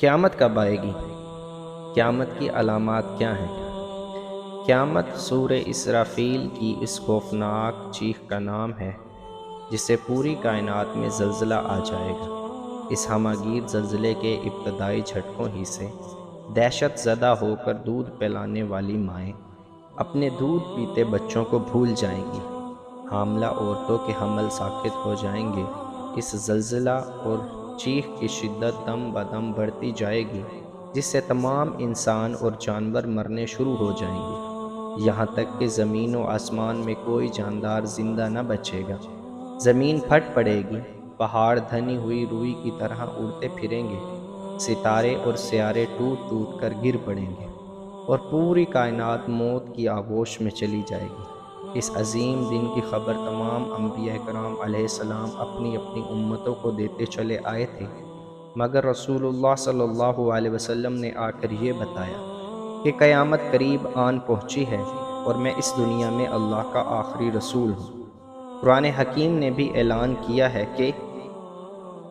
قیامت کب آئے گی؟ قیامت کی علامات کیا ہیں؟ قیامت سورہ اسرافیل کی اس خوفناک چیخ کا نام ہے جس سے پوری کائنات میں زلزلہ آ جائے گا۔ اس ہمہ گیر زلزلے کے ابتدائی جھٹکوں ہی سے دہشت زدہ ہو کر دودھ پلانے والی مائیں اپنے دودھ پیتے بچوں کو بھول جائیں گی۔ حاملہ عورتوں کے حمل ساقط ہو جائیں گے۔ اس زلزلہ اور چیخ کی شدت دم بدم بڑھتی جائے گی جس سے تمام انسان اور جانور مرنے شروع ہو جائیں گے، یہاں تک کہ زمین و آسمان میں کوئی جاندار زندہ نہ بچے گا۔ زمین پھٹ پڑے گی، پہاڑ دھنی ہوئی روئی کی طرح اڑتے پھریں گے، ستارے اور سیارے ٹوٹ ٹوٹ کر گر پڑیں گے اور پوری کائنات موت کی آغوش میں چلی جائے گی۔ اس عظیم دن کی خبر تمام انبیاء کرام علیہ السلام اپنی اپنی امتوں کو دیتے چلے آئے تھے، مگر رسول اللہ صلی اللہ علیہ وسلم نے آ کر یہ بتایا کہ قیامت قریب آن پہنچی ہے اور میں اس دنیا میں اللہ کا آخری رسول ہوں۔ قرآن حکیم نے بھی اعلان کیا ہے کہ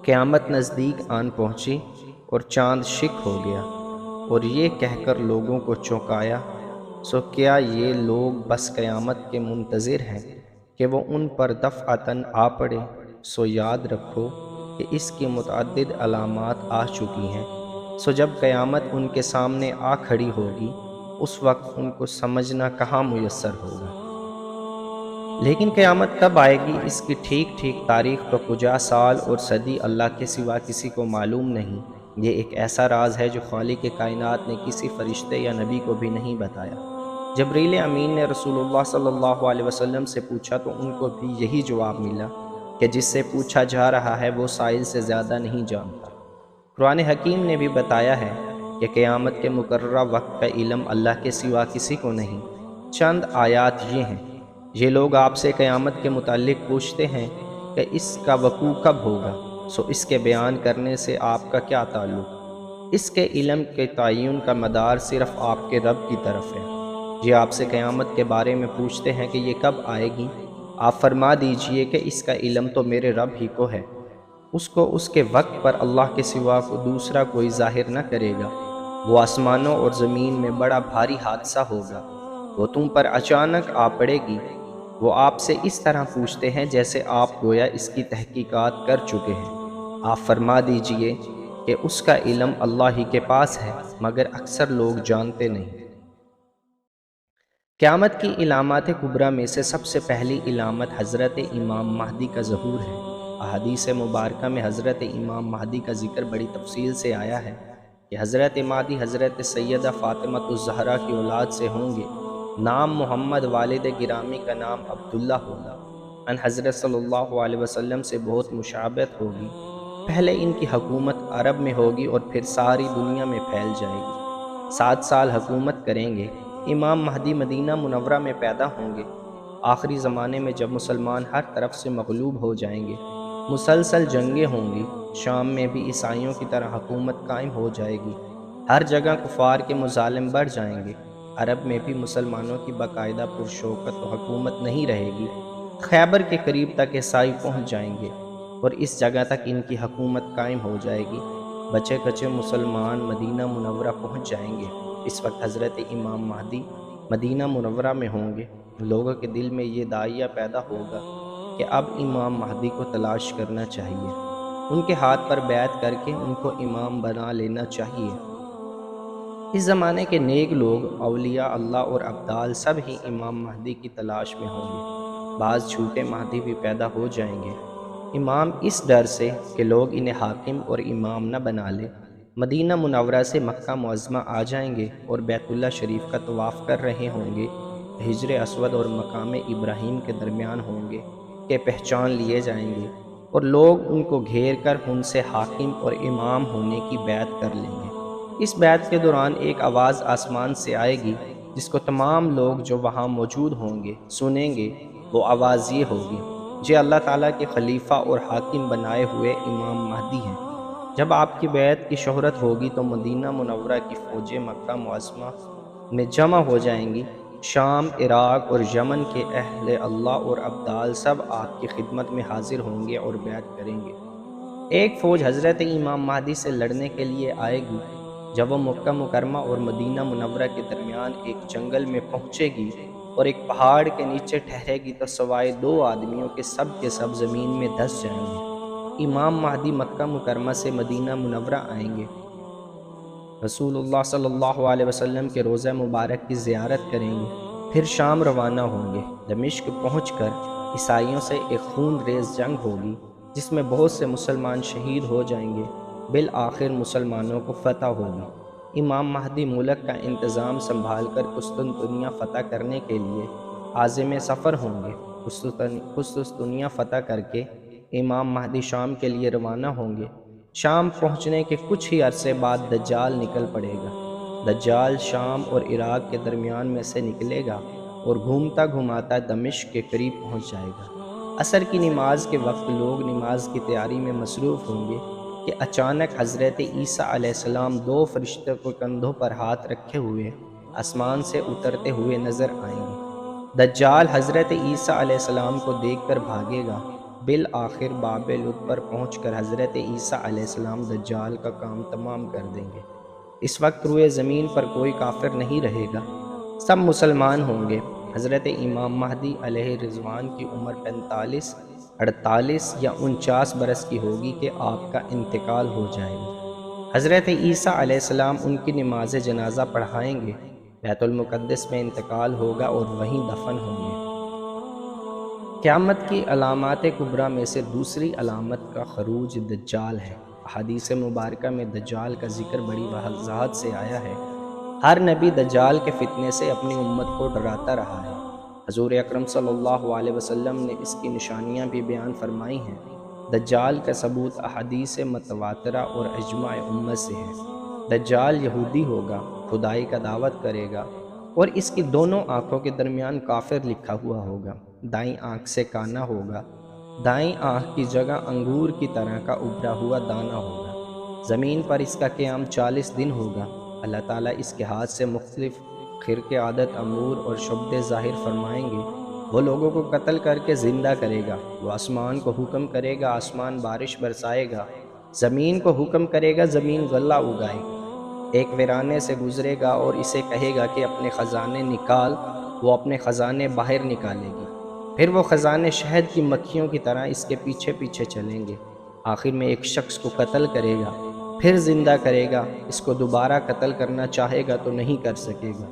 قیامت نزدیک آن پہنچی اور چاند شک ہو گیا، اور یہ کہہ کر لوگوں کو چونکایا، سو کیا یہ لوگ بس قیامت کے منتظر ہیں کہ وہ ان پر دفعتاً آ پڑے؟ سو یاد رکھو کہ اس کی متعدد علامات آ چکی ہیں، سو جب قیامت ان کے سامنے آ کھڑی ہوگی اس وقت ان کو سمجھنا کہاں میسر ہوگا۔ لیکن قیامت کب آئے گی اس کی ٹھیک تاریخ تو کجا سال اور صدی اللہ کے سوا کسی کو معلوم نہیں۔ یہ ایک ایسا راز ہے جو خالق کائنات نے کسی فرشتے یا نبی کو بھی نہیں بتایا۔ جبریل امین نے رسول اللہ صلی اللہ علیہ وسلم سے پوچھا تو ان کو بھی یہی جواب ملا کہ جس سے پوچھا جا رہا ہے وہ سائل سے زیادہ نہیں جانتا۔ قرآن حکیم نے بھی بتایا ہے کہ قیامت کے مقررہ وقت کا علم اللہ کے سوا کسی کو نہیں۔ چند آیات یہ ہیں: یہ لوگ آپ سے قیامت کے متعلق پوچھتے ہیں کہ اس کا وقوع کب ہوگا، سو اس کے بیان کرنے سے آپ کا کیا تعلق؟ اس کے علم کے تعین کا مدار صرف آپ کے رب کی طرف ہے۔ یہ آپ سے قیامت کے بارے میں پوچھتے ہیں کہ یہ کب آئے گی، آپ فرما دیجئے کہ اس کا علم تو میرے رب ہی کو ہے، اس کو اس کے وقت پر اللہ کے سوا کو دوسرا کوئی ظاہر نہ کرے گا۔ وہ آسمانوں اور زمین میں بڑا بھاری حادثہ ہوگا، وہ تم پر اچانک آ پڑے گی۔ وہ آپ سے اس طرح پوچھتے ہیں جیسے آپ گویا اس کی تحقیقات کر چکے ہیں، آپ فرما دیجئے کہ اس کا علم اللہ ہی کے پاس ہے، مگر اکثر لوگ جانتے نہیں۔ قیامت کی علامات کبریٰ میں سے سب سے پہلی علامت حضرت امام مہدی کا ظہور ہے۔ احادیث مبارکہ میں حضرت امام مہدی کا ذکر بڑی تفصیل سے آیا ہے کہ حضرت مہدی حضرت سیدہ فاطمہ الزہرا کی اولاد سے ہوں گے، نام محمد، والد گرامی کا نام عبداللہ ہوگا، ان حضرت صلی اللہ علیہ وسلم سے بہت مشابہت ہوگی۔ پہلے ان کی حکومت عرب میں ہوگی اور پھر ساری دنیا میں پھیل جائے گی۔ 7 سال حکومت کریں گے۔ امام مہدی مدینہ منورہ میں پیدا ہوں گے۔ آخری زمانے میں جب مسلمان ہر طرف سے مغلوب ہو جائیں گے، مسلسل جنگیں ہوں گی، شام میں بھی عیسائیوں کی طرح حکومت قائم ہو جائے گی، ہر جگہ کفار کے مظالم بڑھ جائیں گے، عرب میں بھی مسلمانوں کی باقاعدہ پرشوکت حکومت نہیں رہے گی، خیبر کے قریب تک عیسائی پہنچ جائیں گے اور اس جگہ تک ان کی حکومت قائم ہو جائے گی۔ بچے کچے مسلمان مدینہ منورہ پہنچ جائیں گے۔ اس وقت حضرت امام مہدی مدینہ منورہ میں ہوں گے۔ لوگوں کے دل میں یہ داعیہ پیدا ہوگا کہ اب امام مہدی کو تلاش کرنا چاہیے، ان کے ہاتھ پر بیعت کر کے ان کو امام بنا لینا چاہیے۔ اس زمانے کے نیک لوگ، اولیاء اللہ اور ابدال سب ہی امام مہدی کی تلاش میں ہوں گے۔ بعض جھوٹے مہدی بھی پیدا ہو جائیں گے۔ امام اس ڈر سے کہ لوگ انہیں حاکم اور امام نہ بنا لے، مدینہ منورہ سے مکہ معظمہ آ جائیں گے اور بیت اللہ شریف کا طواف کر رہے ہوں گے، حجر اسود اور مقام ابراہیم کے درمیان ہوں گے کہ پہچان لیے جائیں گے اور لوگ ان کو گھیر کر ان سے حاکم اور امام ہونے کی بیعت کر لیں گے۔ اس بیعت کے دوران ایک آواز آسمان سے آئے گی جس کو تمام لوگ جو وہاں موجود ہوں گے سنیں گے۔ وہ آواز یہ ہوگی: یہ اللہ تعالیٰ کے خلیفہ اور حاکم بنائے ہوئے امام مہدی ہیں۔ جب آپ کی بیعت کی شہرت ہوگی تو مدینہ منورہ کی فوجیں مکہ معظمہ میں جمع ہو جائیں گی۔ شام، عراق اور یمن کے اہل اللہ اور ابدال سب آپ کی خدمت میں حاضر ہوں گے اور بیعت کریں گے۔ ایک فوج حضرت امام مہدی سے لڑنے کے لیے آئے گی۔ جب وہ مکہ مکرمہ اور مدینہ منورہ کے درمیان ایک جنگل میں پہنچے گی اور ایک پہاڑ کے نیچے ٹھہرے گی تو سوائے 2 آدمیوں کے سب زمین میں دھس جائیں گے۔ امام مہدی مکہ مکرمہ سے مدینہ منورہ آئیں گے، رسول اللہ صلی اللہ علیہ وسلم کے روضہ مبارک کی زیارت کریں گے، پھر شام روانہ ہوں گے۔ دمشق پہنچ کر عیسائیوں سے ایک خون ریز جنگ ہوگی جس میں بہت سے مسلمان شہید ہو جائیں گے۔ بالآخر مسلمانوں کو فتح ہوگی۔ امام مہدی ملک کا انتظام سنبھال کر قسطنطنیہ فتح کرنے کے لیے عازم سفر ہوں گے۔ قسطنطنیہ فتح کر کے امام مہدی شام کے لیے روانہ ہوں گے۔ شام پہنچنے کے کچھ ہی عرصے بعد دجال نکل پڑے گا۔ دجال شام اور عراق کے درمیان میں سے نکلے گا اور گھومتا گھماتا دمشق کے قریب پہنچ جائے گا۔ عصر کی نماز کے وقت لوگ نماز کی تیاری میں مصروف ہوں گے کہ اچانک حضرت عیسیٰ علیہ السلام 2 فرشتوں کو کندھوں پر ہاتھ رکھے ہوئے آسمان سے اترتے ہوئے نظر آئیں گے۔ دجال حضرت عیسیٰ علیہ السلام کو دیکھ کر بھاگے گا۔ بالآخر باب لد پر پہنچ کر حضرت عیسیٰ علیہ السلام دجال کا کام تمام کر دیں گے۔ اس وقت روئے زمین پر کوئی کافر نہیں رہے گا، سب مسلمان ہوں گے۔ حضرت امام مہدی علیہ رضوان کی عمر 45، 48 یا 49 برس کی ہوگی کہ آپ کا انتقال ہو جائے گا۔ حضرت عیسیٰ علیہ السلام ان کی نماز جنازہ پڑھائیں گے، بیت المقدس میں انتقال ہوگا اور وہیں دفن ہوں گے۔ قیامت کی علامات کبریٰ میں سے دوسری علامت کا خروج دجال ہے۔ احادیث مبارکہ میں دجال کا ذکر بڑی وضاحت سے آیا ہے۔ ہر نبی دجال کے فتنے سے اپنی امت کو ڈراتا رہا ہے۔ حضور اکرم صلی اللہ علیہ وسلم نے اس کی نشانیاں بھی بیان فرمائی ہیں۔ دجال کا ثبوت احادیث متواترہ اور اجماع امت سے ہے۔ دجال یہودی ہوگا، خدائی کا دعوت کرے گا اور اس کی دونوں آنکھوں کے درمیان کافر لکھا ہوا ہوگا۔ دائیں آنکھ سے کانا ہوگا، دائیں آنکھ کی جگہ انگور کی طرح کا ابھرا ہوا دانہ ہوگا۔ زمین پر اس کا قیام 40 دن ہوگا۔ اللہ تعالیٰ اس کے ہاتھ سے مختلف خرق عادت امور اور شبد ظاہر فرمائیں گے۔ وہ لوگوں کو قتل کر کے زندہ کرے گا۔ وہ آسمان کو حکم کرے گا، آسمان بارش برسائے گا۔ زمین کو حکم کرے گا، زمین غلہ اگائے گا۔ ایک ویرانے سے گزرے گا اور اسے کہے گا کہ اپنے خزانے نکال، وہ اپنے خزانے باہر نکالے گی۔ پھر وہ خزانے شہد کی مکھیوں کی طرح اس کے پیچھے پیچھے چلیں گے۔ آخر میں ایک شخص کو قتل کرے گا، پھر زندہ کرے گا۔ اس کو دوبارہ قتل کرنا چاہے گا تو نہیں کر سکے گا۔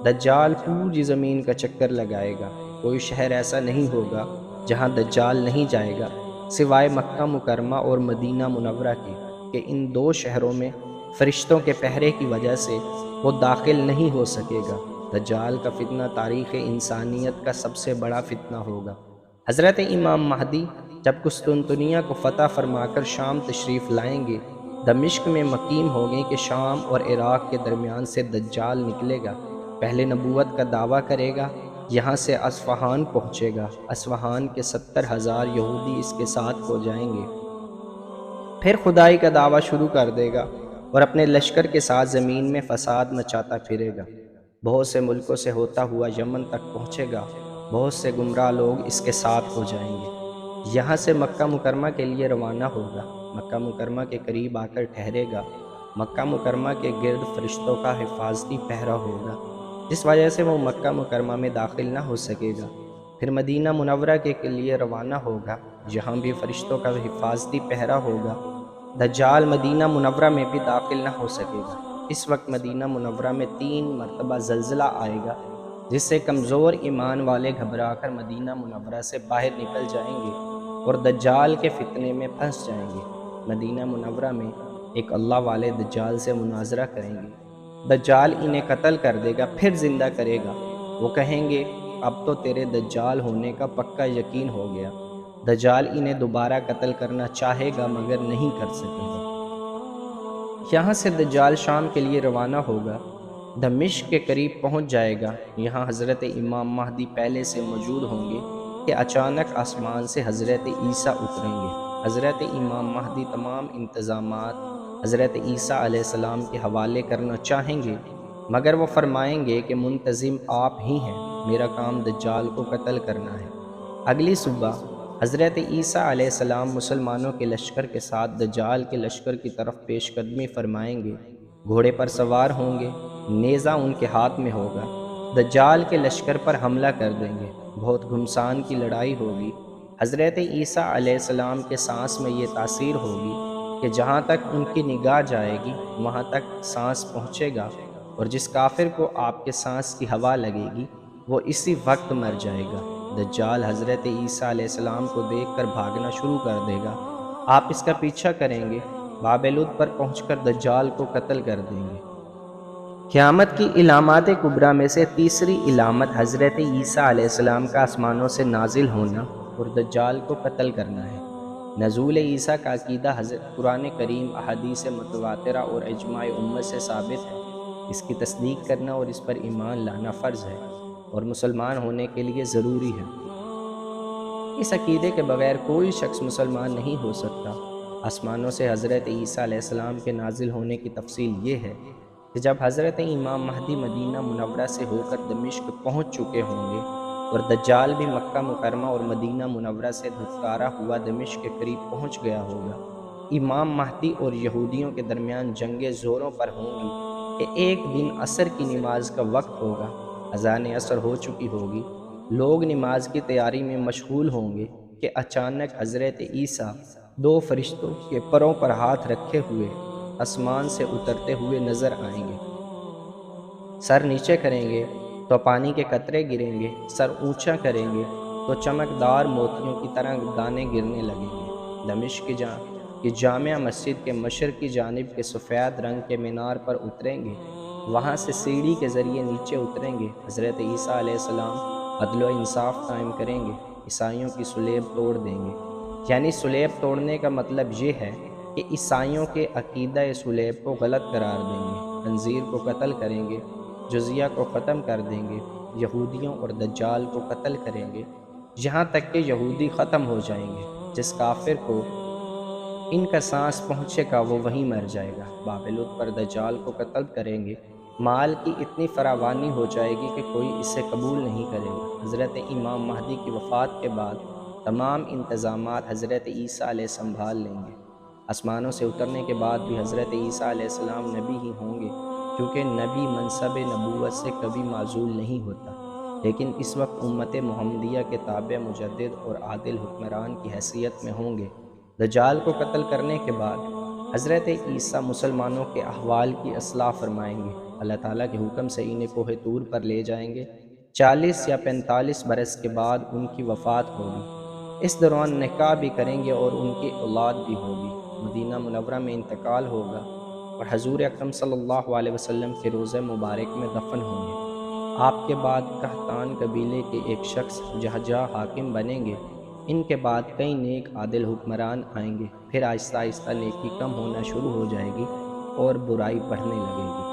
دجال پوری زمین کا چکر لگائے گا۔ کوئی شہر ایسا نہیں ہوگا جہاں دجال نہیں جائے گا، سوائے مکہ مکرمہ اور مدینہ منورہ کے، کہ ان 2 شہروں میں فرشتوں کے پہرے کی وجہ سے وہ داخل نہیں ہو سکے گا۔ دجال کا فتنہ تاریخ انسانیت کا سب سے بڑا فتنہ ہوگا۔ حضرت امام مہدی جب قسطنطنیہ کو فتح فرما کر شام تشریف لائیں گے، دمشق میں مقیم ہوگے کہ شام اور عراق کے درمیان سے دجال نکلے گا۔ پہلے نبوت کا دعویٰ کرے گا، یہاں سے اصفہان پہنچے گا۔ اصفہان کے 70,000 یہودی اس کے ساتھ ہو جائیں گے۔ پھر خدائی کا دعویٰ شروع کر دے گا اور اپنے لشکر کے ساتھ زمین میں فساد مچاتا پھرے گا۔ بہت سے ملکوں سے ہوتا ہوا یمن تک پہنچے گا۔ بہت سے گمراہ لوگ اس کے ساتھ ہو جائیں گے۔ یہاں سے مکہ مکرمہ کے لیے روانہ ہوگا۔ مکہ مکرمہ کے قریب آ کر ٹھہرے گا۔ مکہ مکرمہ کے گرد فرشتوں کا حفاظتی پہرا ہوگا، جس وجہ سے وہ مکہ مکرمہ میں داخل نہ ہو سکے گا۔ پھر مدینہ منورہ کے لیے روانہ ہوگا، جہاں بھی فرشتوں کا حفاظتی پہرا ہوگا۔ دجال مدینہ منورہ میں بھی داخل نہ ہو سکے گا۔ اس وقت مدینہ منورہ میں 3 مرتبہ زلزلہ آئے گا، جس سے کمزور ایمان والے گھبرا کر مدینہ منورہ سے باہر نکل جائیں گے اور دجال کے فتنے میں پھنس جائیں گے۔ مدینہ منورہ میں ایک اللہ والے دجال سے مناظرہ کریں گے۔ دجال انہیں قتل کر دے گا، پھر زندہ کرے گا۔ وہ کہیں گے اب تو تیرے دجال ہونے کا پکا یقین ہو گیا۔ دجال انہیں دوبارہ قتل کرنا چاہے گا مگر نہیں کر سکے گا۔ یہاں سے دجال شام کے لیے روانہ ہوگا، دمشق کے قریب پہنچ جائے گا۔ یہاں حضرت امام مہدی پہلے سے موجود ہوں گے کہ اچانک آسمان سے حضرت عیسیٰ اتریں گے۔ حضرت امام مہدی تمام انتظامات حضرت عیسیٰ علیہ السلام کے حوالے کرنا چاہیں گے، مگر وہ فرمائیں گے کہ منتظم آپ ہی ہیں، میرا کام دجال کو قتل کرنا ہے۔ اگلی صبح حضرت عیسیٰ علیہ السلام مسلمانوں کے لشکر کے ساتھ دجال کے لشکر کی طرف پیش قدمی فرمائیں گے، گھوڑے پر سوار ہوں گے، نیزہ ان کے ہاتھ میں ہوگا، دجال کے لشکر پر حملہ کر دیں گے، بہت گھمسان کی لڑائی ہوگی۔ حضرت عیسیٰ علیہ السلام کے سانس میں یہ تاثیر ہوگی کہ جہاں تک ان کی نگاہ جائے گی وہاں تک سانس پہنچے گا، اور جس کافر کو آپ کے سانس کی ہوا لگے گی وہ اسی وقت مر جائے گا۔ دجال حضرت عیسیٰ علیہ السلام کو دیکھ کر بھاگنا شروع کر دے گا، آپ اس کا پیچھا کریں گے، باب لد پر پہنچ کر دجال کو قتل کر دیں گے۔ قیامت کی علامات کبریٰ میں سے تیسری علامت حضرت عیسیٰ علیہ السلام کا آسمانوں سے نازل ہونا اور دجال کو قتل کرنا ہے۔ نزول عیسیٰ کا عقیدہ حضرت قرآن کریم، احادیث متواترہ اور اجماع امت سے ثابت ہے۔ اس کی تصدیق کرنا اور اس پر ایمان لانا فرض ہے اور مسلمان ہونے کے لیے ضروری ہے۔ اس عقیدے کے بغیر کوئی شخص مسلمان نہیں ہو سکتا۔ آسمانوں سے حضرت عیسیٰ علیہ السلام کے نازل ہونے کی تفصیل یہ ہے کہ جب حضرت امام مہدی مدینہ منورہ سے ہو کر دمشق پہنچ چکے ہوں گے اور دجال بھی مکہ مکرمہ اور مدینہ منورہ سے دھتکارا ہوا دمشق کے قریب پہنچ گیا ہوگا، امام مہدی اور یہودیوں کے درمیان جنگیں زوروں پر ہوں گی کہ ایک دن عصر کی نماز کا وقت ہوگا، اذان عصر ہو چکی ہوگی، لوگ نماز کی تیاری میں مشغول ہوں گے کہ اچانک حضرت عیسیٰ دو فرشتوں کے پروں پر ہاتھ رکھے ہوئے آسمان سے اترتے ہوئے نظر آئیں گے۔ سر نیچے کریں گے تو پانی کے قطرے گریں گے، سر اونچا کریں گے تو چمکدار موتیوں کی طرح دانے گرنے لگیں گے۔ دمشق کی جامع مسجد کے مشرقی جانب کے سفید رنگ کے مینار پر اتریں گے، وہاں سے سیڑھی کے ذریعے نیچے اتریں گے۔ حضرت عیسیٰ علیہ السلام عدل و انصاف قائم کریں گے، عیسائیوں کی صلیب توڑ دیں گے۔ یعنی صلیب توڑنے کا مطلب یہ ہے کہ عیسائیوں کے عقیدہ صلیب کو غلط قرار دیں گے، خنزیر کو قتل کریں گے، جزیہ کو ختم کر دیں گے، یہودیوں اور دجال کو قتل کریں گے، یہاں تک کہ یہودی ختم ہو جائیں گے۔ جس کافر کو ان کا سانس پہنچے گا وہ وہیں مر جائے گا۔ باب لد پر دجال کو قتل کریں گے، مال کی اتنی فراوانی ہو جائے گی کہ کوئی اسے قبول نہیں کرے گا۔ حضرت امام مہدی کی وفات کے بعد تمام انتظامات حضرت عیسیٰ علیہ سنبھال لیں گے۔ آسمانوں سے اترنے کے بعد بھی حضرت عیسیٰ علیہ السلام نبی ہی ہوں گے، کیونکہ نبی منصب نبوت سے کبھی معزول نہیں ہوتا، لیکن اس وقت امت محمدیہ کے تابع مجدد اور عادل حکمران کی حیثیت میں ہوں گے۔ دجال کو قتل کرنے کے بعد حضرت عیسیٰ مسلمانوں کے احوال کی اصلاح فرمائیں گے، اللہ تعالیٰ کے حکم سے انہیں کوہ طور پر لے جائیں گے۔ 40 یا 45 برس کے بعد ان کی وفات ہوگی، اس دوران نکاح بھی کریں گے اور ان کی اولاد بھی ہوگی۔ مدینہ منورہ میں انتقال ہوگا اور حضور اکرم صلی اللہ علیہ وسلم کے روضہ مبارک میں دفن ہوں گے۔ آپ کے بعد قحطان قبیلے کے ایک شخص جہجہ حاکم بنیں گے۔ ان کے بعد کئی نیک عادل حکمران آئیں گے، پھر آہستہ آہستہ نیکی کم ہونا شروع ہو جائے گی اور برائی بڑھنے لگے گی۔